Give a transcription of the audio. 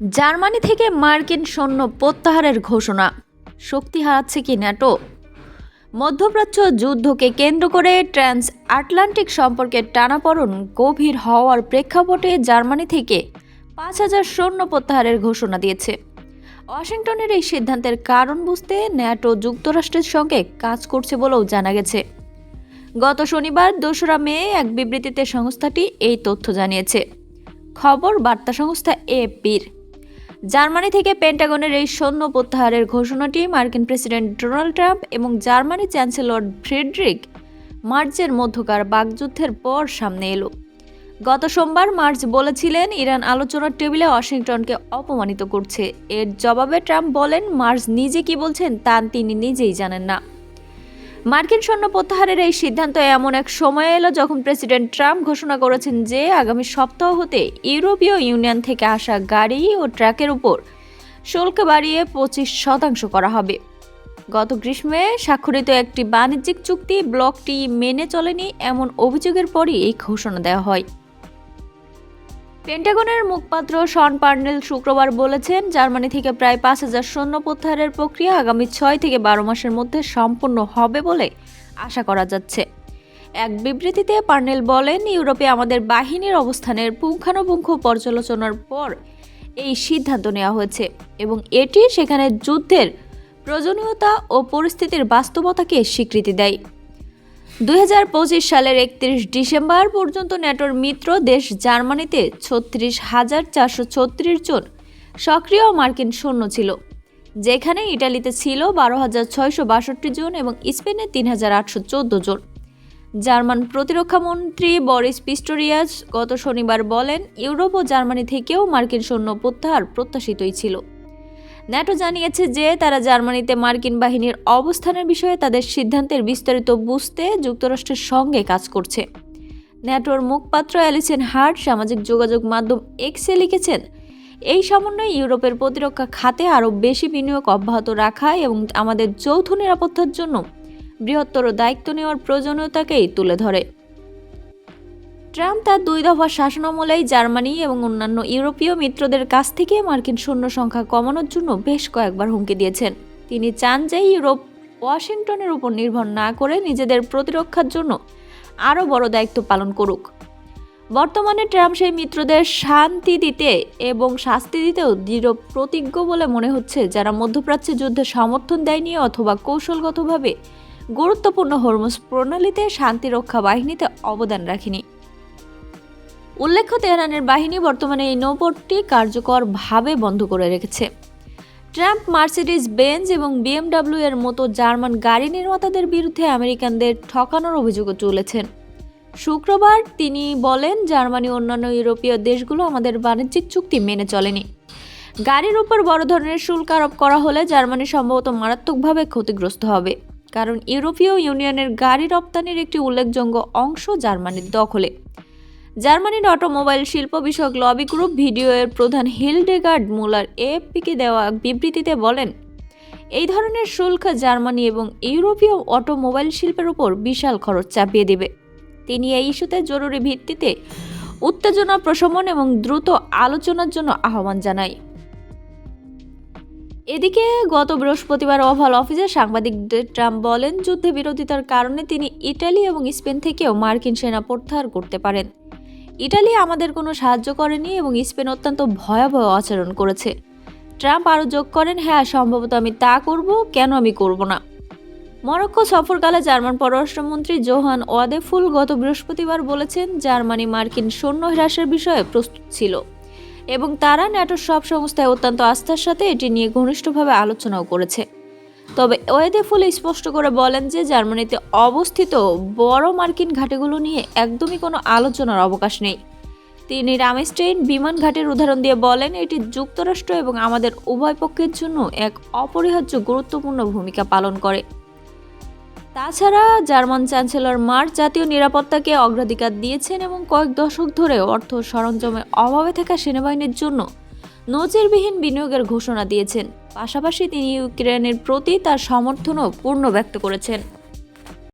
Germany থেকে মার্কিন সৈন্য প্রত্যাহারের ঘোষণা। শক্তি হারাচ্ছে কি ন্যাটো? মধ্যপ্রাচ্য যুদ্ধকে কেন্দ্র করে ট্রান্স আটলান্টিক সম্পর্কের টানাপোড়েন গভীর হওয়ার প্রেক্ষাপটে জার্মানি থেকে 5,000 সৈন্য প্রত্যাহারের ঘোষণা দিয়েছে। ওয়াশিংটনের এই সিদ্ধান্তের কারণ বুঝতে ন্যাটো যুক্তরাষ্ট্রের সঙ্গে কাজ করছে বলেও জানা গেছে। গত শনিবার 2রা মে এক বিবৃতিতে সংস্থাটি এই তথ্য জানিয়েছে। খবর বার্তা সংস্থা এএফপির। জার্মানি থেকে পেন্টাগনের এই সৈন্য প্রত্যাহারের ঘোষণাটি মার্কিন প্রেসিডেন্ট ডোনাল্ড ট্রাম্প এবং জার্মানি চ্যান্সেলর ফ্রিডরিখ মার্জের মধ্যকার বাকযুদ্ধের পর সামনে এলো। গত সোমবার মার্জ বলেছিলেন ইরান আলোচনার টেবিলে ওয়াশিংটনকে অপমানিত করছে। এর জবাবে ট্রাম্প বলেন, মার্জ নিজে কি বলছেন তা তিনি নিজেই জানেন না। মার্কিন সৈন্য প্রত্যাহারের এই সিদ্ধান্ত এমন এক সময় এলো যখন প্রেসিডেন্ট ট্রাম্প ঘোষণা করেছেন যে আগামী সপ্তাহ হতে ইউরোপীয় ইউনিয়ন থেকে আসা গাড়ি ও ট্রাকের উপর শুল্ক বাড়িয়ে 25% করা হবে। গত গ্রীষ্মে স্বাক্ষরিত একটি বাণিজ্যিক চুক্তি ব্লকটি মেনে চলেনি এমন অভিযোগের পরই এই ঘোষণা দেওয়া হয়। পেন্টাগনের মুখপাত্র শন পার্নেল শুক্রবার বলেছেন, জার্মানি থেকে প্রায় 5,000 সৈন্য প্রত্যাহারের প্রক্রিয়া আগামী 6 থেকে 12 মাসের মধ্যে সম্পন্ন হবে বলে আশা করা যাচ্ছে। এক বিবৃতিতে পার্নেল বলেন, ইউরোপে আমাদের বাহিনীর অবস্থানের পুঙ্খানুপুঙ্খ পর্যালোচনার পর এই সিদ্ধান্ত নেওয়া হয়েছে এবং এটি সেখানে যুদ্ধের প্রয়োজনীয়তা ও পরিস্থিতির বাস্তবতাকে স্বীকৃতি দেয়। 2025 সালের 31 ডিসেম্বর পর্যন্ত ন্যাটোর মিত্র দেশ জার্মানিতে 36,436 জন সক্রিয় মার্কিন সৈন্য ছিল, যেখানে ইটালিতে ছিল 12,662 জন এবং স্পেনে 3,814 জন। জার্মান প্রতিরক্ষা মন্ত্রী বরিস পিস্টোরিয়াস গত শনিবার বলেন, ইউরোপ ও জার্মানি থেকেও মার্কিন সৈন্য প্রত্যাহার প্রত্যাশিতই ছিল। ন্যাটো জানিয়েছে যে তারা জার্মানিতে মার্কিন বাহিনীর অবস্থানের বিষয়ে তাদের সিদ্ধান্তের বিস্তারিত বুঝতে যুক্তরাষ্ট্রের সঙ্গে কাজ করছে। ন্যাটোর মুখপাত্র অ্যালিসেন হার্ট সামাজিক যোগাযোগ মাধ্যম এক্সে লিখেছেন, এই সমন্বয় ইউরোপের প্রতিরক্ষা খাতে আরও বেশি বিনিয়োগ অব্যাহত রাখা এবং আমাদের যৌথ নিরাপত্তার জন্য বৃহত্তর দায়িত্ব নেওয়ার প্রয়োজনীয়তাকেই তুলে ধরে। ট্রাম্প তার 2 দফা শাসনামলেই জার্মানি এবং অন্যান্য ইউরোপীয় মিত্রদের কাছ থেকে মার্কিন সৈন্য সংখ্যা কমানোর জন্য বেশ কয়েকবার হুমকি দিয়েছেন। তিনি চান যে ইউরোপ ওয়াশিংটনের উপর নির্ভর না করে নিজেদের প্রতিরক্ষার জন্য আরও বড় দায়িত্ব পালন করুক। বর্তমানে ট্রাম্প সেই মিত্রদের শান্তি দিতে এবং শাস্তি দিতেও দৃঢ় প্রতিজ্ঞ বলে মনে হচ্ছে, যারা মধ্যপ্রাচ্যে যুদ্ধে সমর্থন দেয়নি অথবা কৌশলগতভাবে গুরুত্বপূর্ণ হরমুজ প্রণালীতে শান্তিরক্ষা বাহিনীতে অবদান রাখেনি। উল্লেখ্য, তেহরানের বাহিনী বর্তমানে এই নৌপথটি কার্যকরভাবে বন্ধ করে রেখেছে। ট্রাম্প মার্সিডিজ বেঞ্জ এবং BMW এর মতো জার্মান গাড়ি নির্মাতাদের বিরুদ্ধে আমেরিকানদের ঠকানোর অভিযোগও তুলেছেন। শুক্রবার তিনি বলেন, জার্মানি অন্যান্য ইউরোপীয় দেশগুলো আমাদের বাণিজ্যিক চুক্তি মেনে চলেনি। গাড়ির উপর বড় ধরনের শুল্ক আরোপ করা হলে জার্মানি সম্ভবত মারাত্মকভাবে ক্ষতিগ্রস্ত হবে, কারণ ইউরোপীয় ইউনিয়নের গাড়ি রপ্তানির একটি উল্লেখযোগ্য অংশ জার্মানির দখলে। জার্মানির অটোমোবাইল শিল্প বিষয়ক লবি গ্রুপ ভিডিও এর প্রধান হিলডেগার্ড মুলার এএফপিকে দেওয়া বিবৃতিতে বলেন, এই ধরনের শুল্ক জার্মানি এবং ইউরোপীয় অটোমোবাইল শিল্পের উপর বিশাল খরচ চাপিয়ে দেবে। তিনি এই ইস্যুতে জরুরি ভিত্তিতে উত্তেজনা প্রশমন এবং দ্রুত আলোচনার জন্য আহ্বান জানায়। এদিকে গত বৃহস্পতিবার ওভাল অফিসে সাংবাদিকদের ট্রাম্প বলেন, যুদ্ধে বিরোধিতার কারণে তিনি ইটালি এবং স্পেন থেকেও মার্কিন সেনা প্রত্যাহার করতে পারেন। ইটালি আমাদের কোনো সাহায্য করেনি এবং স্পেন অত্যন্ত ভয়াবহ আচরণ করেছে। ট্রাম্প আরও যোগ করেন, হ্যাঁ, সম্ভবত আমি তা করব, কেন আমি করব না। মরক্কো সফরকালে জার্মান পররাষ্ট্রমন্ত্রী জোহান ওয়াদেফুল গত বৃহস্পতিবার বলেছেন, জার্মানি মার্কিন সৈন্য হ্রাসের বিষয়ে প্রস্তুত ছিল এবং তারা ন্যাটোর সব সংস্থায় অত্যন্ত আস্থার সাথে এটি নিয়ে ঘনিষ্ঠভাবে আলোচনাও করেছে। তবে ওয়াদেফুল স্পষ্ট করে বলেন যে জার্মানিতে অবস্থিত বড় মার্কিন ঘাঁটিগুলো নিয়ে একদমই কোনো আলোচনার অবকাশ নেই। তিনি রামস্টেইন বিমান ঘাঁটির উদাহরণ দিয়ে বলেন, এটি যুক্তরাষ্ট্র এবং আমাদের উভয় পক্ষের জন্য এক অপরিহার্য গুরুত্বপূর্ণ ভূমিকা পালন করে। তাছাড়া জার্মান চ্যান্সেলর মার্জ জাতীয় নিরাপত্তাকে অগ্রাধিকার দিয়েছেন এবং কয়েক দশক ধরে অর্থ সরঞ্জামের অভাবে থাকা সেনাবাহিনীর জন্য নজিরবিহীন বিনিয়োগের ঘোষণা দিয়েছেন। পাশাপাশি তিনি ইউক্রেনের প্রতি তার সমর্থনও পূর্ণ ব্যক্ত করেছেন।